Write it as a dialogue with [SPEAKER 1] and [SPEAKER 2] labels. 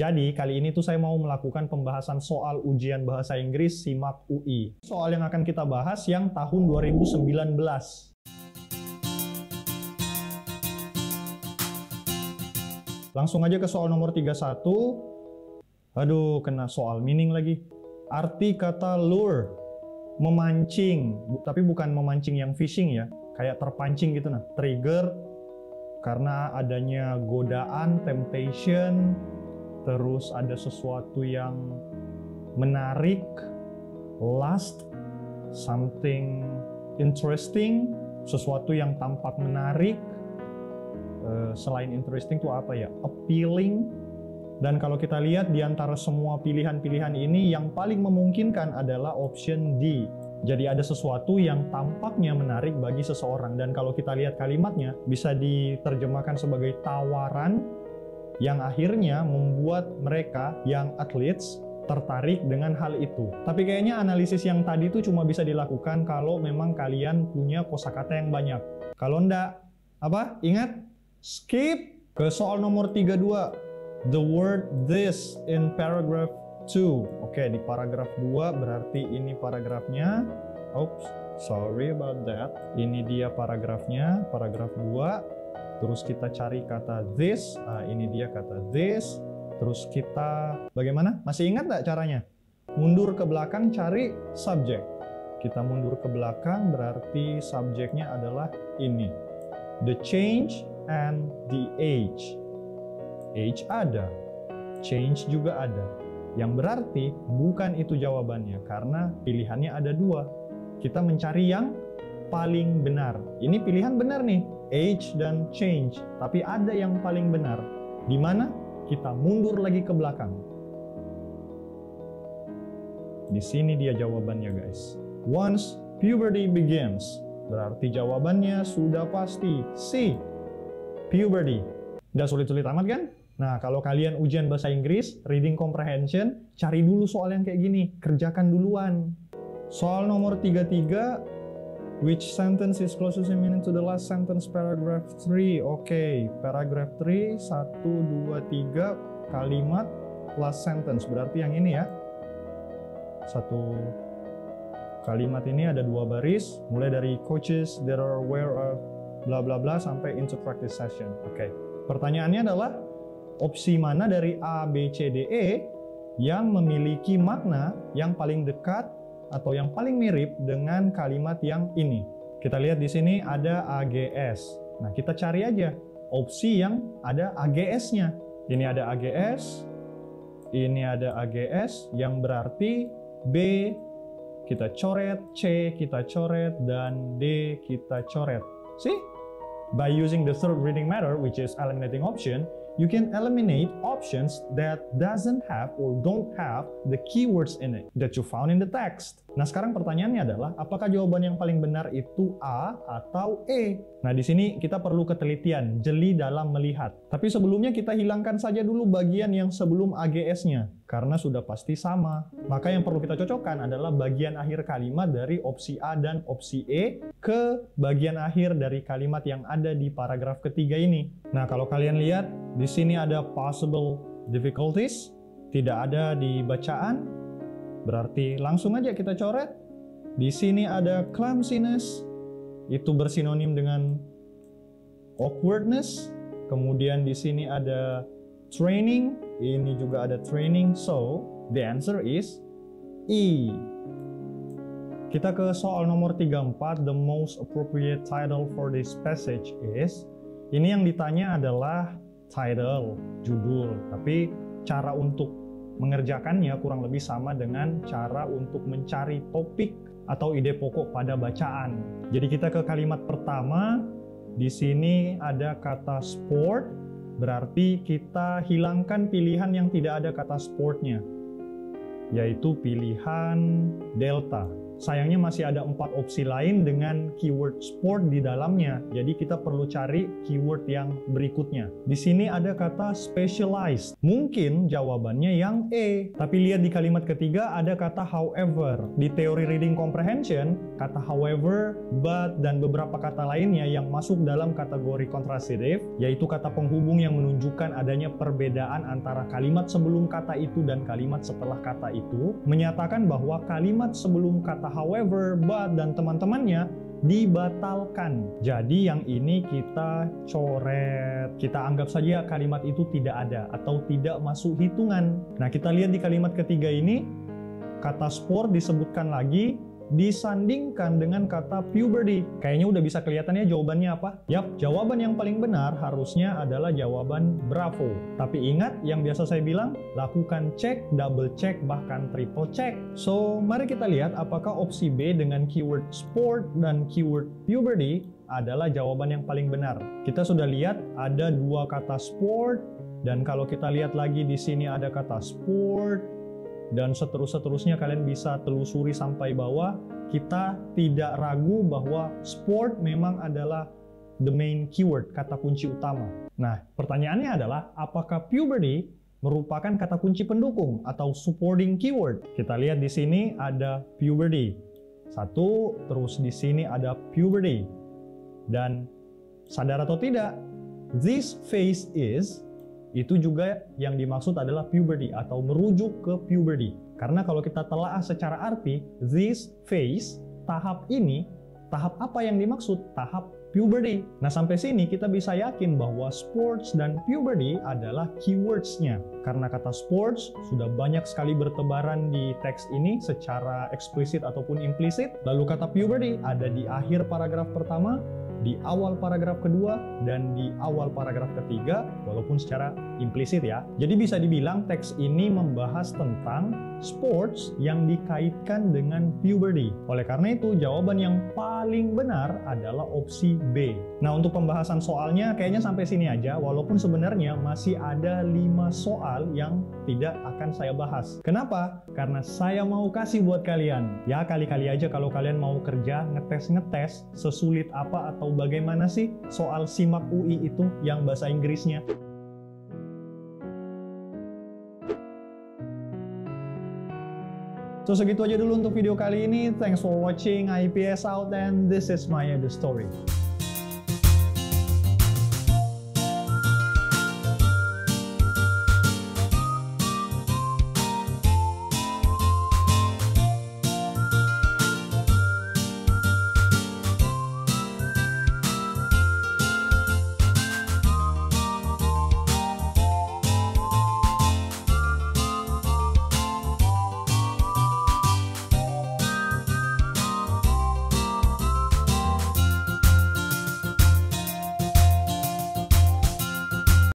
[SPEAKER 1] Jadi kali ini tuh saya mau melakukan pembahasan soal ujian bahasa Inggris SIMAK UI. Soal yang akan kita bahas yang tahun 2019. Langsung aja ke soal nomor 31. Aduh, kena soal meaning lagi. Arti kata lure, memancing, tapi bukan memancing yang fishing ya, kayak terpancing gitu nah. Trigger, karena adanya godaan, temptation, terus ada sesuatu yang menarik, lust, something interesting, sesuatu yang tampak menarik. Selain interesting itu apa ya? Appealing. Dan kalau kita lihat di antara semua pilihan-pilihan ini, yang paling memungkinkan adalah option D. Jadi ada sesuatu yang tampaknya menarik bagi seseorang. Dan kalau kita lihat kalimatnya, bisa diterjemahkan sebagai tawaran yang akhirnya membuat mereka yang athletes tertarik dengan hal itu. Tapi kayaknya analisis yang tadi itu cuma bisa dilakukan kalau memang kalian punya kosakata yang banyak. Kalau enggak, apa? Ingat? Skip ke soal nomor 32. The word this in paragraph 2. Oke, di paragraf 2 berarti ini paragrafnya. Oops, sorry about that. Ini dia paragrafnya, paragraf 2. Terus kita cari kata this. Ini dia kata this. Terus kita bagaimana? Masih ingat nggak caranya? Mundur ke belakang cari subjek. Kita mundur ke belakang berarti subjeknya adalah ini. The change and the age. Age ada, change juga ada. Yang berarti bukan itu jawabannya karena pilihannya ada dua. Kita mencari yang paling benar. Ini pilihan benar nih, age dan change. Tapi ada yang paling benar. Di mana? Kita mundur lagi ke belakang. Di sini dia jawabannya guys. Once puberty begins. Berarti jawabannya sudah pasti C. Puberty. Udah sulit-sulit amat kan? Nah, kalau kalian ujian bahasa Inggris, reading comprehension, cari dulu soal yang kayak gini. Kerjakan duluan. Soal nomor 33, which sentence is closest in meaning to the last sentence paragraph 3? Oke, paragraph 3, 1, 2, 3, kalimat last sentence. Berarti yang ini ya. Satu kalimat ini ada dua baris, mulai dari coaches that are aware of bla bla bla sampai into practice session. Oke. Pertanyaannya adalah opsi mana dari A, B, C, D, E yang memiliki makna yang paling dekat atau yang paling mirip dengan kalimat yang ini. Kita lihat di sini ada AGS. Nah, kita cari aja opsi yang ada AGS-nya. Ini ada AGS, ini ada AGS, yang berarti B kita coret, C kita coret, dan D kita coret. See? By using the third reading matter, which is eliminating option, you can eliminate options that doesn't have or don't have the keywords in it that you found in the text. Nah, sekarang pertanyaannya adalah, apakah jawaban yang paling benar itu A atau E? Nah, di sini kita perlu ketelitian, jeli dalam melihat. Tapi sebelumnya kita hilangkan saja dulu bagian yang sebelum AGS-nya, karena sudah pasti sama. Maka yang perlu kita cocokkan adalah bagian akhir kalimat dari opsi A dan opsi E ke bagian akhir dari kalimat yang ada di paragraf ketiga ini. Nah, kalau kalian lihat, di sini ada possible difficulties, tidak ada di bacaan, berarti langsung aja kita coret. Di sini ada clumsiness, itu bersinonim dengan awkwardness. Kemudian di sini ada training, ini juga ada training. So, the answer is E. Kita ke soal nomor 34, the most appropriate title for this passage is. Ini yang ditanya adalah title, judul. Tapi cara untuk mengerjakannya kurang lebih sama dengan cara untuk mencari topik atau ide pokok pada bacaan. Jadi kita ke kalimat pertama, di sini ada kata sport, berarti kita hilangkan pilihan yang tidak ada kata sportnya, yaitu pilihan delta. Sayangnya masih ada 4 opsi lain dengan keyword sport di dalamnya. Jadi kita perlu cari keyword yang berikutnya. Di sini ada kata specialized. Mungkin jawabannya yang E. Tapi lihat di kalimat ketiga ada kata however. Di teori reading comprehension, kata however, but, dan beberapa kata lainnya yang masuk dalam kategori kontrasitip, yaitu kata penghubung yang menunjukkan adanya perbedaan antara kalimat sebelum kata itu dan kalimat setelah kata itu, menyatakan bahwa kalimat sebelum kata however, but, dan teman-temannya dibatalkan. Jadi yang ini kita coret. Kita anggap saja kalimat itu tidak ada atau tidak masuk hitungan. Nah, kita lihat di kalimat ketiga ini, kata sport disebutkan lagi, disandingkan dengan kata puberty. Kayaknya udah bisa kelihatan ya jawabannya apa? Yap, jawaban yang paling benar harusnya adalah jawaban bravo. Tapi ingat yang biasa saya bilang, lakukan cek, double check, bahkan triple check. So, mari kita lihat apakah opsi B dengan keyword sport dan keyword puberty adalah jawaban yang paling benar. Kita sudah lihat ada 2 kata sport, dan kalau kita lihat lagi di sini ada kata sport, dan seterusnya kalian bisa telusuri sampai bawah. Kita tidak ragu bahwa sport memang adalah the main keyword, kata kunci utama. Nah, pertanyaannya adalah apakah puberty merupakan kata kunci pendukung atau supporting keyword? Kita lihat di sini ada puberty. 1, terus di sini ada puberty. Dan sadar atau tidak, this phase is, itu juga yang dimaksud adalah puberty atau merujuk ke puberty. Karena kalau kita telaah secara arti, this phase, tahap ini, tahap apa yang dimaksud? Tahap puberty. Nah, sampai sini kita bisa yakin bahwa sports dan puberty adalah keywords-nya. Karena kata sports sudah banyak sekali bertebaran di teks ini secara eksplisit ataupun implisit. Lalu kata puberty ada di akhir paragraf pertama, di awal paragraf kedua, dan di awal paragraf ketiga, walaupun secara implisit ya. Jadi bisa dibilang teks ini membahas tentang sports yang dikaitkan dengan puberty. Oleh karena itu, jawaban yang paling benar adalah opsi B. Nah, untuk pembahasan soalnya kayaknya sampai sini aja, walaupun sebenarnya masih ada 5 soal yang tidak akan saya bahas. Kenapa? Karena saya mau kasih buat kalian. Ya, kali-kali aja kalau kalian mau kerja, ngetes-ngetes, sesulit apa atau bagaimana sih soal SIMAK UI itu yang bahasa Inggrisnya. So, segitu aja dulu untuk video kali ini. Thanks for watching. IPS out and this is Maya the Story.